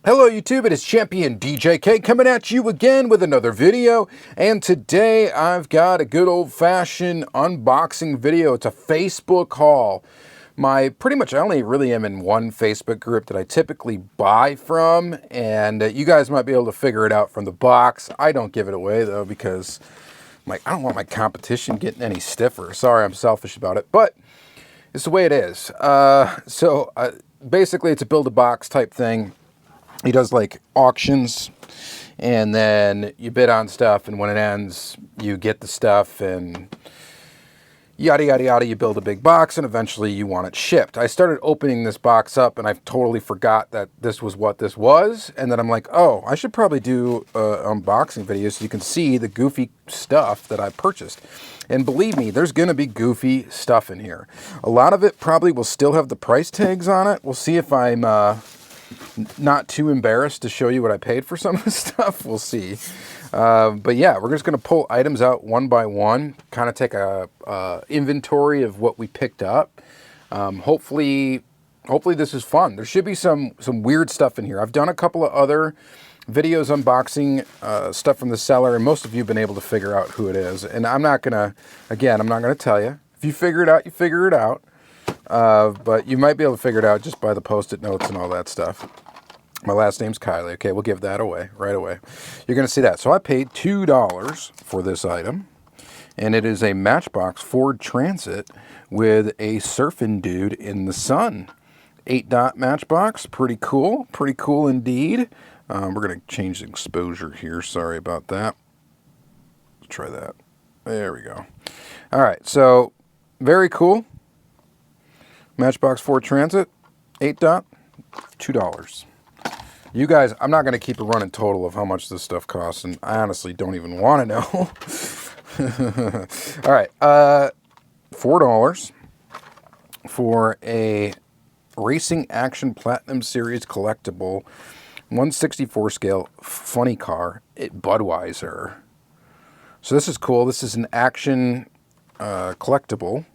Hello YouTube, it is Championdjk coming at you again with another video, and today I've got a good old-fashioned unboxing video. It's a Facebook haul. Pretty much I only really am in one Facebook group that I typically buy from, and you guys might be able to figure it out from the box. I don't give it away though because I don't want my competition getting any stiffer. Sorry, I'm selfish about it, but it's the way it is. Basically it's a build-a-box type thing. He does like auctions, and then you bid on stuff, and when it ends, you get the stuff, and yada yada yada. You build a big box, and eventually you want it shipped. I started opening this box up, and I totally forgot that this was what this was, and then I'm like, oh, I should probably do an unboxing video so you can see the goofy stuff that I purchased. And believe me, there's going to be goofy stuff in here. A lot of it probably will still have the price tags on it. We'll see if I'm not too embarrassed to show you what I paid for some of the stuff. We'll see. But yeah, we're just going to pull items out one by one, kind of take a inventory of what we picked up. Hopefully this is fun. There should be some weird stuff in here. I've done a couple of other videos unboxing stuff from the seller, and most of you have been able to figure out who it is. And I'm not going to tell you. If you figure it out, you figure it out. But you might be able to figure it out just by the post-it notes and all that stuff. My last name's Kylie. Okay, we'll give that away right away. You're going to see that. So I paid $2 for this item, and it is a Matchbox Ford Transit with a surfing dude in the sun. 8-dot Matchbox. Pretty cool. Pretty cool indeed. We're going to change the exposure here. Sorry about that. Let's try that. There we go. All right, so very cool. Matchbox Ford Transit, 8-dot, $2. You guys, I'm not going to keep a running total of how much this stuff costs, and I honestly don't even want to know. All right, $4 for a Racing Action Platinum Series collectible, 1/64 scale funny car at Budweiser. So this is cool. This is an action collectible.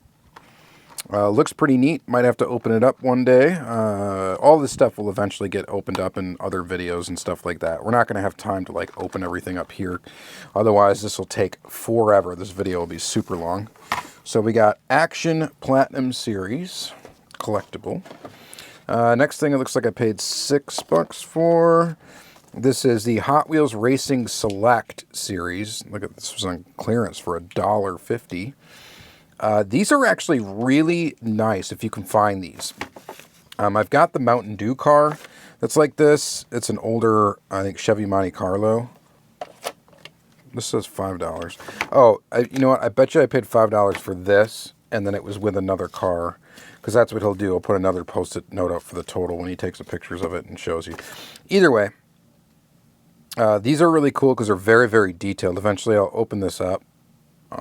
Looks pretty neat. Might have to open it up one day. All this stuff will eventually get opened up in other videos and stuff like that. We're not going to have time to like open everything up here. Otherwise, this will take forever. This video will be super long. So we got Action Platinum Series collectible. Next thing, it looks like I paid $6 for. This is the Hot Wheels Racing Select Series. Look at this, was on clearance for $1.50. These are actually really nice if you can find these. I've got the Mountain Dew car that's like this. It's an older, I think, Chevy Monte Carlo. This says $5. Oh, you know what? I bet you I paid $5 for this, and then it was with another car, because that's what he'll do. He'll put another post-it note up for the total when he takes the pictures of it and shows you. Either way, these are really cool because they're very, very detailed. Eventually, I'll open this up.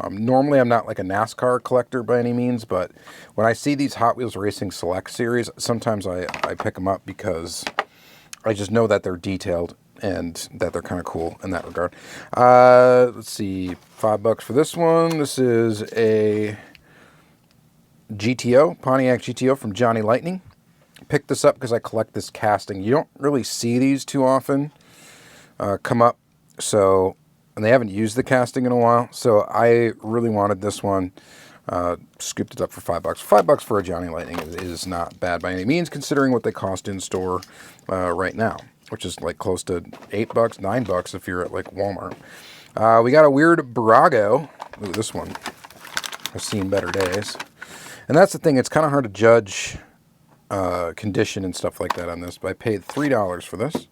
Normally, I'm not like a NASCAR collector by any means, but when I see these Hot Wheels Racing Select Series, sometimes I pick them up because I just know that they're detailed and that they're kind of cool in that regard. Let's see, $5 for this one. This is a GTO, Pontiac GTO from Johnny Lightning. Picked this up because I collect this casting. You don't really see these too often come up, so... And they haven't used the casting in a while, so I really wanted this one. Scooped it up for $5. $5 for a Johnny Lightning is not bad by any means, considering what they cost in store right now, which is like close to $8, $9 if you're at like Walmart. We got a weird Burago. Ooh, this one has seen better days. And that's the thing; it's kind of hard to judge condition and stuff like that on this. But I paid $3 for this.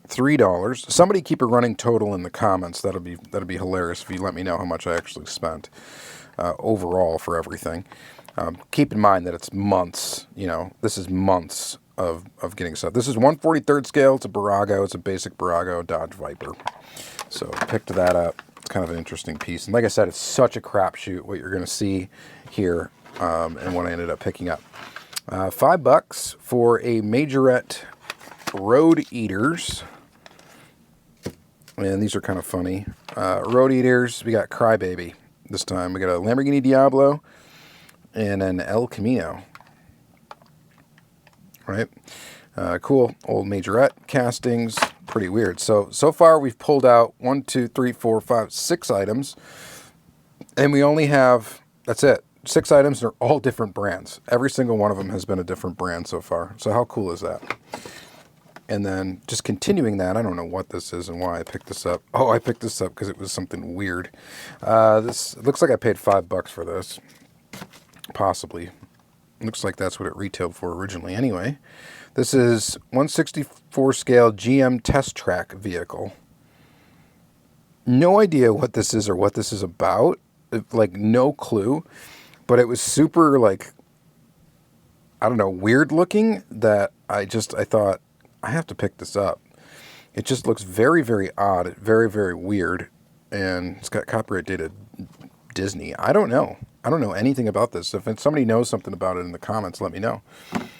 $3. Somebody keep a running total in the comments. That'll be hilarious if you let me know how much I actually spent overall for everything. Keep in mind that it's months. You know, this is months of getting stuff. This is 1/43 scale. It's a Burago. It's a basic Burago Dodge Viper. So I picked that up. It's kind of an interesting piece. And like I said, it's such a crapshoot what you're going to see here and what I ended up picking up. $5 for a Majorette Road Eaters. And these are kind of funny. Road Eaters, we got Crybaby this time. We got a Lamborghini Diablo and an El Camino. right? Cool old Majorette castings, pretty weird. So far we've pulled out 1, 2, 3, 4, 5, 6 items, and we only have, that's it, 6 items. They're all different brands. Every single one of them has been a different brand so far. So how cool is that? And then just continuing that, I don't know what this is and why I picked this up. Oh, I picked this up because it was something weird. This looks like I paid $5 for this, possibly. Looks like that's what it retailed for originally. Anyway, this is 1/64 scale GM test track vehicle. No idea what this is or what this is about. Like, no clue. But it was super, like, I don't know, weird looking that I thought, I have to pick this up. It just looks very, very odd, very, very weird. And it's got copyright dated Disney. I don't know. I don't know anything about this. If somebody knows something about it in the comments, let me know.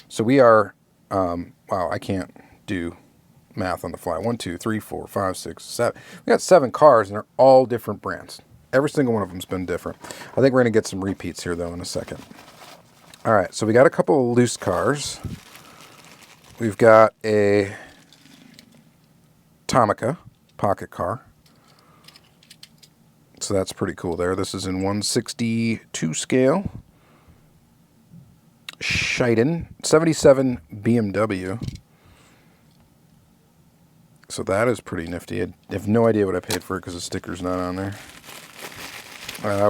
So we are, wow, I can't do math on the fly. 1, 2, 3, 4, 5, 6, 7. We got 7 cars, and they're all different brands. Every single one of them's been different. I think we're going to get some repeats here, though, in a second. All right, so we got a couple of loose cars. We've got a Tomica pocket car. So that's pretty cool there. This is in 1/62 scale. Scheiden 77 BMW. So that is pretty nifty. I have no idea what I paid for it because the sticker's not on there.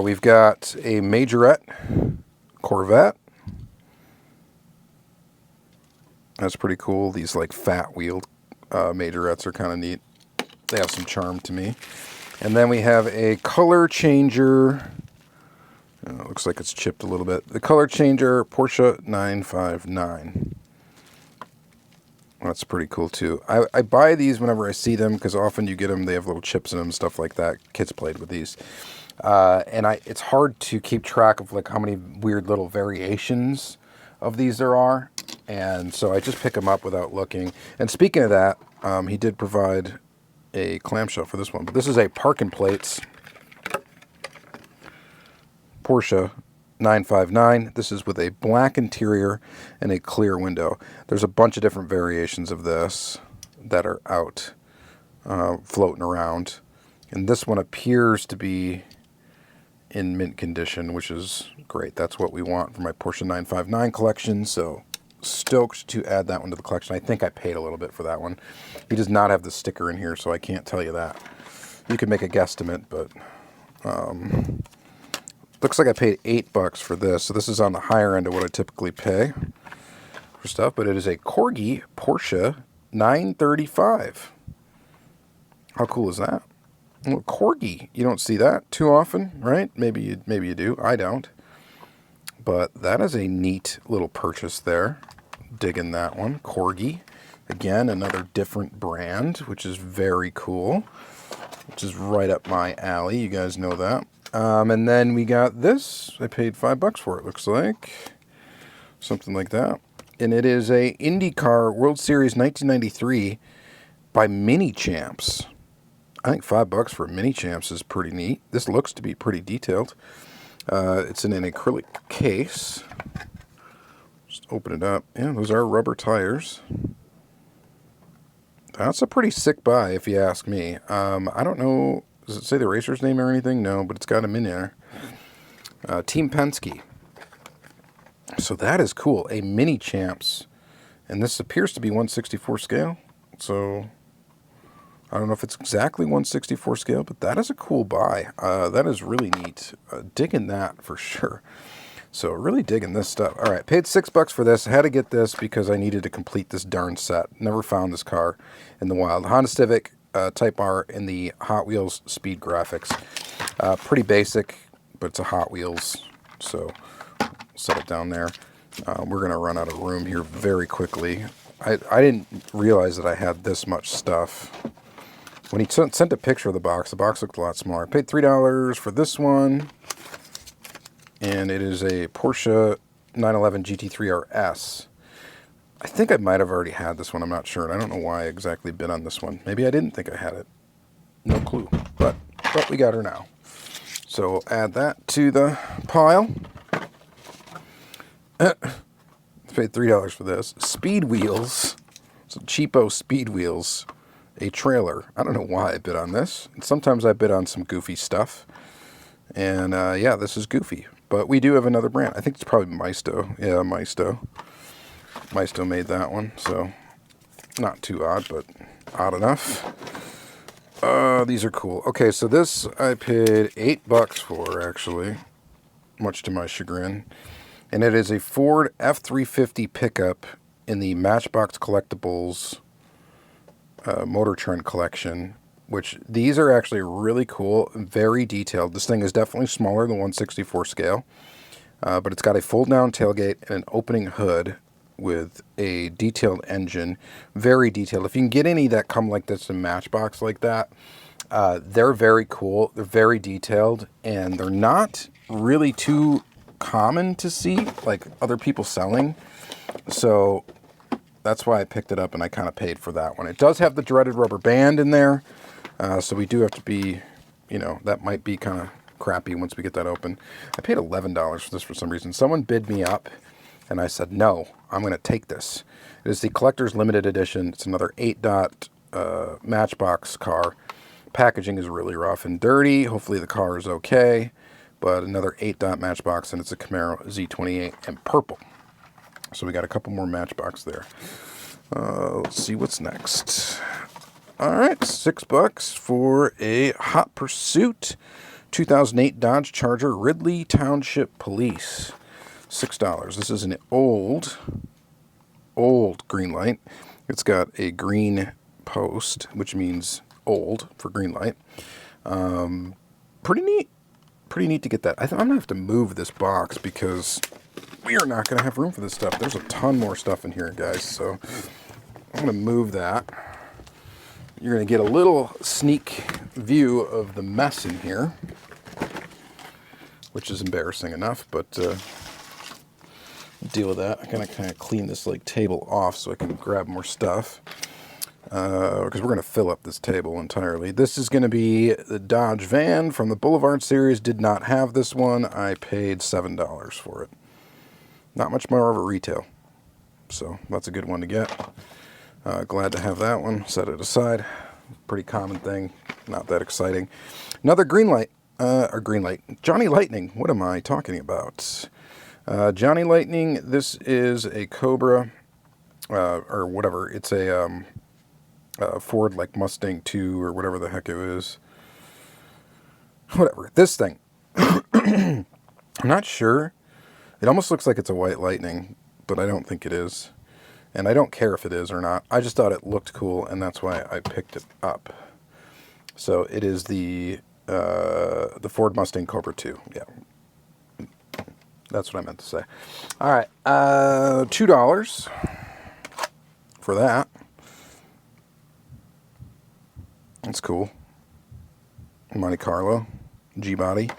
We've got a Majorette Corvette. That's pretty cool. These like fat wheeled Majorettes are kind of neat. They have some charm to me. And then we have a color changer. It looks like it's chipped a little bit. The color changer Porsche 959. That's pretty cool too. I buy these whenever I see them because often you get them, they have little chips in them, stuff like that. Kids played with these. And it's hard to keep track of like how many weird little variations of these there are. And so I just pick them up without looking. And speaking of that, he did provide a clamshell for this one. But this is a Parkin' Plates Porsche 959. This is with a black interior and a clear window. There's a bunch of different variations of this that are out floating around. And this one appears to be in mint condition, which is great. That's what we want for my Porsche 959 collection. So stoked to add that one to the collection. I think I paid a little bit for that one. He does not have the sticker in here, so I can't tell you that. You could make a guesstimate, but looks like I paid $8 for this. So this is on the higher end of what I typically pay for stuff, but it is a Corgi Porsche 935. How cool is that? Well, Corgi, you don't see that too often, right? Maybe you do. I don't. But that is a neat little purchase there. Digging that one. Corgi. Again, another different brand, which is very cool. Which is right up my alley. You guys know that. And then we got this. I paid $5 for it, looks like. Something like that. And it is a IndyCar World Series 1993 by Mini Champs. I think $5 for a Mini Champs is pretty neat. This looks to be pretty detailed. It's in an acrylic case. Just open it up. Yeah, those are rubber tires. That's a pretty sick buy, if you ask me. I don't know. Does it say the racer's name or anything? No, but it's got him in there. Team Penske. So that is cool. A Mini Champs. And this appears to be 1/64 scale. So I don't know if it's exactly 1/64 scale, but that is a cool buy. That is really neat. Digging that for sure. So really digging this stuff. All right, paid $6 for this. I had to get this because I needed to complete this darn set. Never found this car in the wild. Honda Civic Type R in the Hot Wheels Speed Graphics. Pretty basic, but it's a Hot Wheels. So set it down there. We're going to run out of room here very quickly. I didn't realize that I had this much stuff. When he sent a picture of the box looked a lot smaller. I paid $3 for this one. And it is a Porsche 911 GT3 RS. I think I might have already had this one. I'm not sure. And I don't know why I exactly bid on this one. Maybe I didn't think I had it. No clue. But we got her now. So we'll add that to the pile. Paid paid $3 for this. Speed wheels. Some cheapo speed wheels. A trailer. I don't know why I bid on this. Sometimes I bid on some goofy stuff. And yeah, this is goofy. But we do have another brand. I think it's probably Maisto. Yeah, Maisto. Maisto made that one. So not too odd, but odd enough. These are cool. Okay, so this I paid $8 for, actually. Much to my chagrin. And it is a Ford F-350 pickup in the Matchbox Collectibles Motor Trend collection, which these are actually really cool, very detailed. This thing is definitely smaller than 1/64 scale, but it's got a fold-down tailgate and an opening hood with a detailed engine, very detailed. If you can get any that come like this in Matchbox like that, they're very cool. They're very detailed, and they're not really too common to see like other people selling. So that's why I picked it up, and I kind of paid for that one. It does have the dreaded rubber band in there, so we do have to be, you know, that might be kind of crappy once we get that open. I paid $11 for this for some reason. Someone bid me up, and I said, no, I'm going to take this. It is the Collector's Limited Edition. It's another 8-dot Matchbox car. Packaging is really rough and dirty. Hopefully the car is okay, but another 8-dot Matchbox, and it's a Camaro Z28 in purple. So we got a couple more Matchbox there. Let's see what's next. All right, $6 for a Hot Pursuit 2008 Dodge Charger Ridley Township Police. $6. This is an old Greenlight. It's got a green post, which means old for Greenlight. Pretty neat. Pretty neat to get that. I'm going to have to move this box because we are not going to have room for this stuff. There's a ton more stuff in here, guys. So I'm going to move that. You're going to get a little sneak view of the mess in here, which is embarrassing enough, but deal with that. I'm going to kind of clean this like table off so I can grab more stuff, because we're going to fill up this table entirely. This is going to be the Dodge van from the Boulevard series. Did not have this one. I paid $7 for it. Not much more of a retail, so that's a good one to get. Glad to have that one. Set it aside. Pretty common thing. Not that exciting. Another Greenlight. Johnny Lightning. What am I talking about? Johnny Lightning. This is a Cobra, or whatever. It's a Ford like Mustang 2 or whatever the heck it is. Whatever. This thing. I'm not sure. It almost looks like it's a White Lightning, but I don't think it is. And I don't care if it is or not. I just thought it looked cool, and that's why I picked it up. So it is the Ford Mustang Cobra 2. Yeah. That's what I meant to say. All right. $2 for that. That's cool. Monte Carlo. G-Body.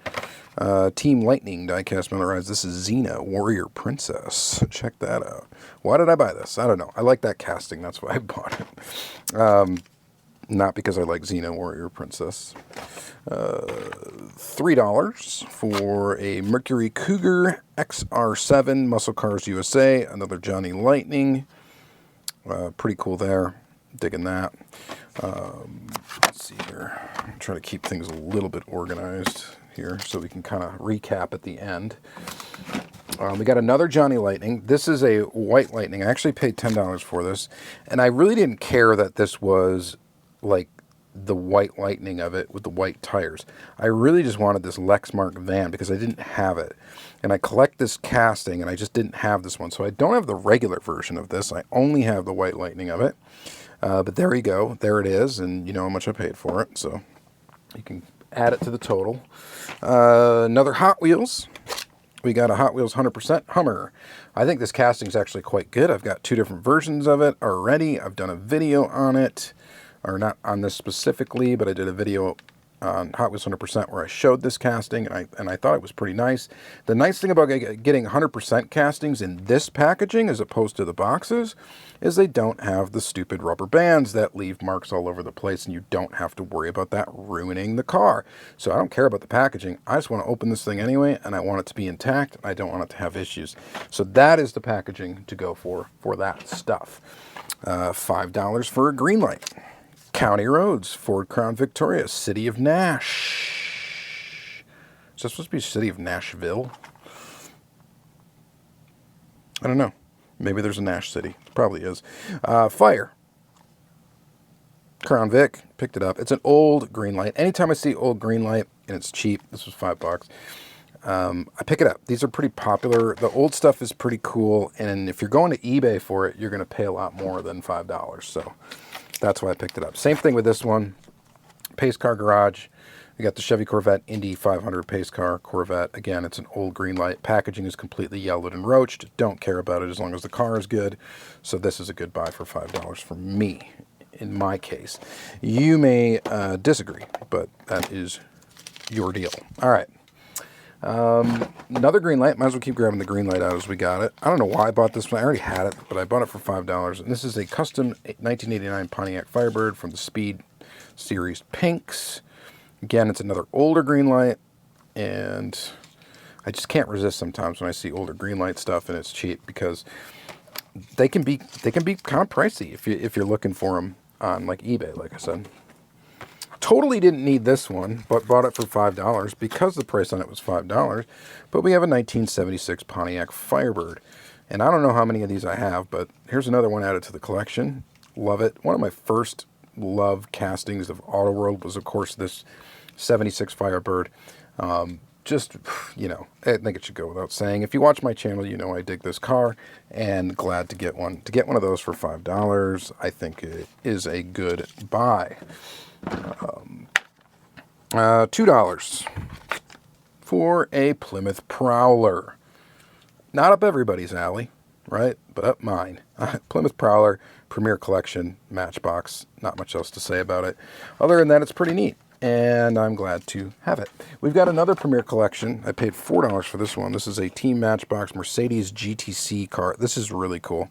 Team Lightning Diecast Millerize. This is Xena Warrior Princess. Check that out. Why did I buy this? I don't know. I like that casting. That's why I bought it. Not because I like Xena Warrior Princess. $3 for a Mercury Cougar XR7 Muscle Cars USA. Another Johnny Lightning. Pretty cool there. Digging that. Let's see here. I'm trying to keep things a little bit organized here so we can kind of recap at the end. We got another Johnny Lightning. This is a White Lightning. I actually paid $10 for this, and I really didn't care that this was like the White Lightning of it with the white tires. I really just wanted this Lexmark van because I didn't have it, and I collect this casting, and I just didn't have this one, so I don't have the regular version of this. I only have the White Lightning of it, but there you go. There it is, and you know how much I paid for it, so you can add it to the total. Another Hot Wheels. We got a Hot Wheels 100% Hummer. I think this casting is actually quite good. I've got two different versions of it already. I've done a video on it, or not on this specifically, but I did a video on Hot Wheels 100% where I showed this casting, and I thought it was pretty nice. The nice thing about getting 100% castings in this packaging as opposed to the boxes is they don't have the stupid rubber bands that leave marks all over the place, and you don't have to worry about that ruining the car. So I don't care about the packaging. I just want to open this thing anyway, and I want it to be intact. I don't want it to have issues. So that is the packaging to go for that stuff. $5 for a Greenlight. County Roads, Ford Crown Victoria, City of Nash. Is that supposed to be City of Nashville? I don't know. Maybe there's a Nash City. Probably is. Fire. Crown Vic. Picked it up. It's an old Greenlight. Anytime I see old Greenlight and it's cheap, this was $5. I pick it up. These are pretty popular. The old stuff is pretty cool. And if you're going to eBay for it, you're going to pay a lot more than $5. So that's why I picked it up. Same thing with this one. Pace Car Garage. We got the Chevy Corvette Indy 500 Pace Car Corvette. Again, it's an old Greenlight. Packaging is completely yellowed and roached. Don't care about it as long as the car is good. So this is a good buy for $5 for me, in my case. You may disagree, but that is your deal. All right. Another Greenlight. Might as well keep grabbing the Greenlight out as we got it. I don't know why I bought this one. I already had it, but I bought it for $5. And this is a custom 1989 Pontiac Firebird from the Speed Series Pinks. Again, it's another older Greenlight, and I just can't resist sometimes when I see older Greenlight stuff and it's cheap, because they can be kind of pricey if you're looking for them on like eBay, like I said. Totally didn't need this one, but bought it for $5 because the price on it was $5. But we have a 1976 Pontiac Firebird. And I don't know how many of these I have, but here's another one added to the collection. Love it. One of my first love castings of Auto World was, of course, this 76 Firebird. Just, you know, I think it should go without saying. If you watch my channel, you know I dig this car, and glad to get one. To get one of those for $5, I think it is a good buy. $2 for a Plymouth Prowler. Not up everybody's alley, right? But up mine. Plymouth Prowler, Premier Collection, Matchbox. Not much else to say about it. Other than that, it's pretty neat, and I'm glad to have it. We've got another Premier Collection. I paid $4 for this one. This is a Team Matchbox Mercedes GTC car. This is really cool.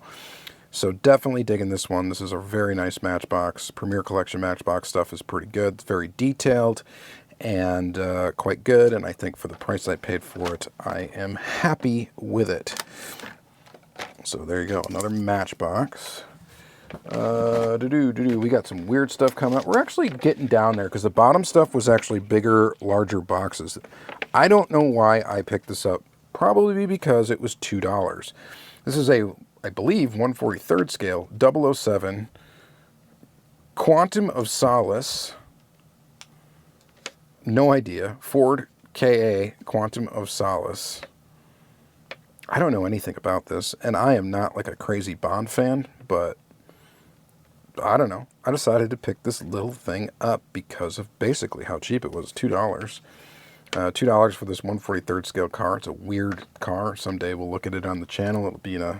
So definitely digging this one. This is a very nice Matchbox. Premier Collection Matchbox stuff is pretty good. It's very detailed and quite good. And I think for the price I paid for it, I am happy with it. So there you go. Another Matchbox. We got some weird stuff coming up. We're actually getting down there because the bottom stuff was actually bigger, larger boxes. I don't know why I picked this up. Probably because it was $2. This is a, I believe, 1/43rd scale, 007, Quantum of Solace, no idea, Ford KA, Quantum of Solace. I don't know anything about this, and I am not like a crazy Bond fan, but I don't know. I decided to pick this little thing up because of basically how cheap it was, $2. $2 for this 1/43rd scale car. It's a weird car. Someday we'll look at it on the channel. It'll be in a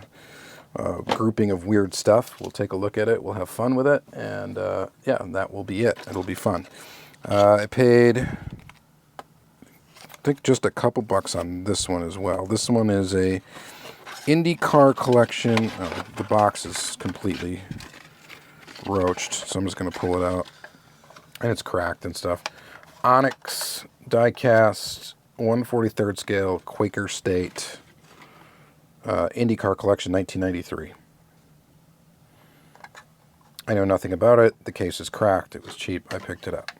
grouping of weird stuff. We'll take a look at it. We'll have fun with it. And yeah, that will be it. It'll be fun. I paid, I think, just a couple bucks on this one as well. This one is a IndyCar collection. Oh, the box is completely roached, so I'm just going to pull it out. And it's cracked and stuff. Onyx Diecast 1/43rd scale Quaker State IndyCar collection 1993. I know nothing about it. The case is cracked. It was cheap. I picked it up.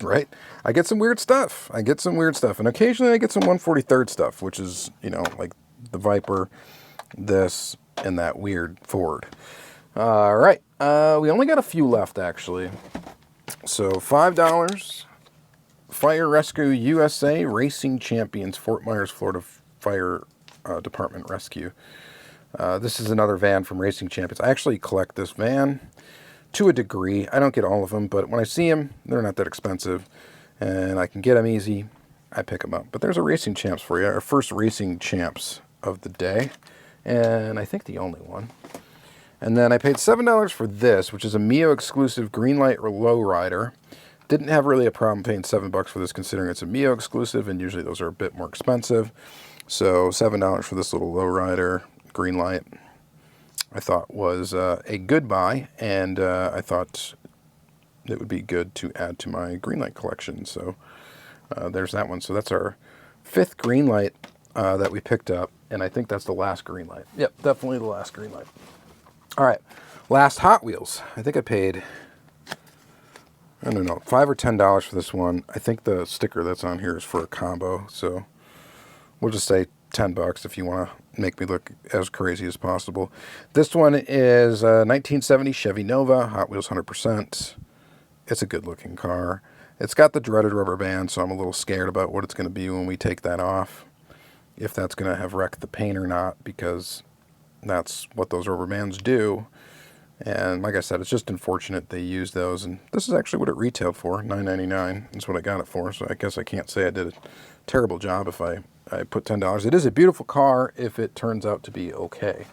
Right? I get some weird stuff. And occasionally I get some 1/43rd stuff, which is, you know, like the Viper, this, and that weird Ford. All right. We only got a few left, actually. So $5. Fire Rescue USA Racing Champions, Fort Myers, Florida Fire Department Rescue. This is another van from Racing Champions. I actually collect this van to a degree. I don't get all of them, but when I see them, they're not that expensive, and I can get them easy. I pick them up. But there's a Racing Champs for you, our first Racing Champs of the day, and I think the only one. And then I paid $7 for this, which is a Mio exclusive Greenlight Lowrider. Didn't have really a problem paying $7 for this, considering it's a Mio exclusive, and usually those are a bit more expensive. So $7 for this little lowrider Greenlight, I thought was a good buy, and I thought it would be good to add to my Greenlight collection. So there's that one. So that's our 5th Greenlight that we picked up, and I think that's the last Greenlight. Yep, definitely the last Greenlight. All right, last Hot Wheels. I think I paid, I don't know, $5 or $10 for this one. I think the sticker that's on here is for a combo, so we'll just say $10 if you want to make me look as crazy as possible. This one is a 1970 Chevy Nova, Hot Wheels 100%. It's a good-looking car. It's got the dreaded rubber band, so I'm a little scared about what it's going to be when we take that off. If that's going to have wrecked the paint or not, because that's what those rubber bands do. And like I said, it's just unfortunate they use those. And this is actually what it retailed for, $9.99. That's what I got it for. So I guess I can't say I did a terrible job if I put $10. It is a beautiful car if it turns out to be okay.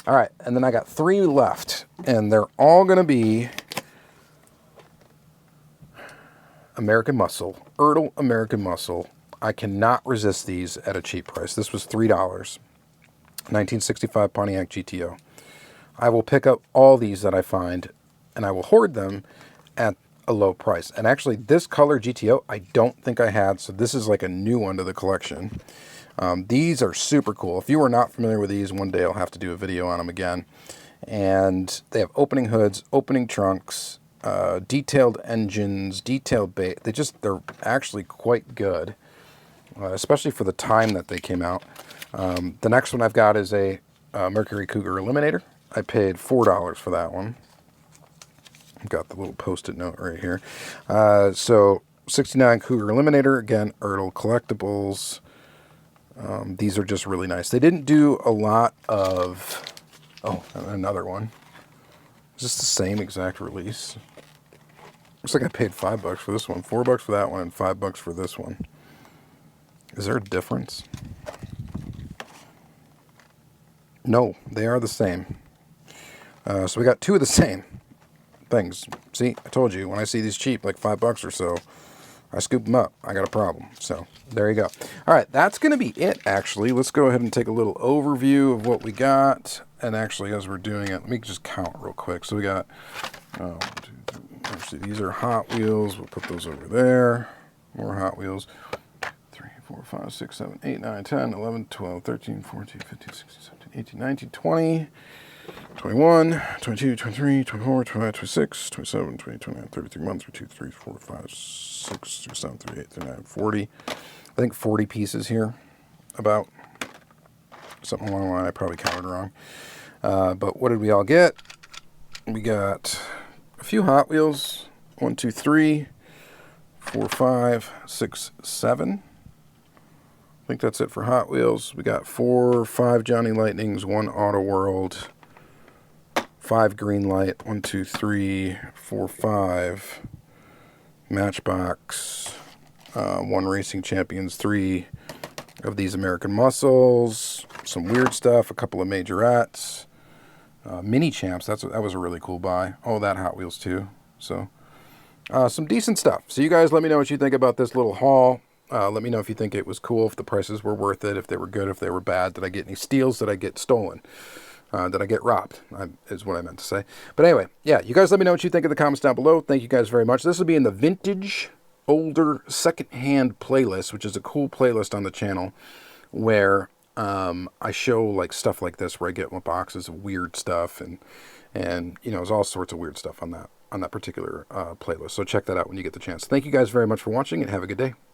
All right, and then I got 3 left, and they're all going to be American Muscle, Ertl American Muscle. I cannot resist these at a cheap price. This was $3. 1965 Pontiac GTO. I will pick up all these that I find, and I will hoard them at a low price. And actually, this color GTO, I don't think I had, so this is like a new one to the collection. These are super cool. If you are not familiar with these, one day I'll have to do a video on them again. And they have opening hoods, opening trunks, detailed engines, detailed bait. They're actually quite good, especially for the time that they came out. The next one I've got is a Mercury Cougar Eliminator. I paid $4 for that one. I've got the little post-it note right here. So 69 Cougar Eliminator, again, Ertl Collectibles. These are just really nice. They didn't do a lot of... Oh, another one. Is this the same exact release? Looks like I paid $5 for this one, $4 for that one, and $5 for this one. Is there a difference? No, they are the same. So we got 2 of the same things. See, I told you, when I see these cheap, like $5 or so, I scoop them up. I got a problem. So there you go. All right, that's going to be it, actually. Let's go ahead and take a little overview of what we got. And actually, as we're doing it, let me just count real quick. So we got, actually, these are Hot Wheels. We'll put those over there. More Hot Wheels. 3, 4, 5, 6, 7, 8, 9, 10, 11, 12, 13, 14, 15, 16, 17, 18, 19, 20, 21, 22, 23, 24, 25, 26, 27, 28, 29, 30, 31, 32, 33, 34, 35, 6, 37, 38, 39, 40. I think 40 pieces here, about. Something along the line. I probably counted wrong. But what did we all get? We got a few Hot Wheels. 1, 2, 3, 4, 5, 6, 7. I think that's it for Hot Wheels. We got 4, 5 Johnny Lightnings, 1 Auto World, 5 Greenlight, 1, 2, 3, 4, 5 Matchbox, 1 Racing Champions, 3 of these American Muscles, some weird stuff, a couple of Majorettes, Mini Champs. That was a really cool buy. Oh, that Hot Wheels too. So some decent stuff. So you guys let me know what you think about this little haul. Let me know if you think it was cool, if the prices were worth it, if they were good, if they were bad. Did I get any steals? Did I get stolen? Did I get robbed? Is what I meant to say. But anyway, yeah, you guys let me know what you think in the comments down below. Thank you guys very much. This will be in the vintage, older, secondhand playlist, which is a cool playlist on the channel where I show like stuff like this, where I get boxes of weird stuff, and you know, there's all sorts of weird stuff on that particular playlist. So check that out when you get the chance. Thank you guys very much for watching, and have a good day.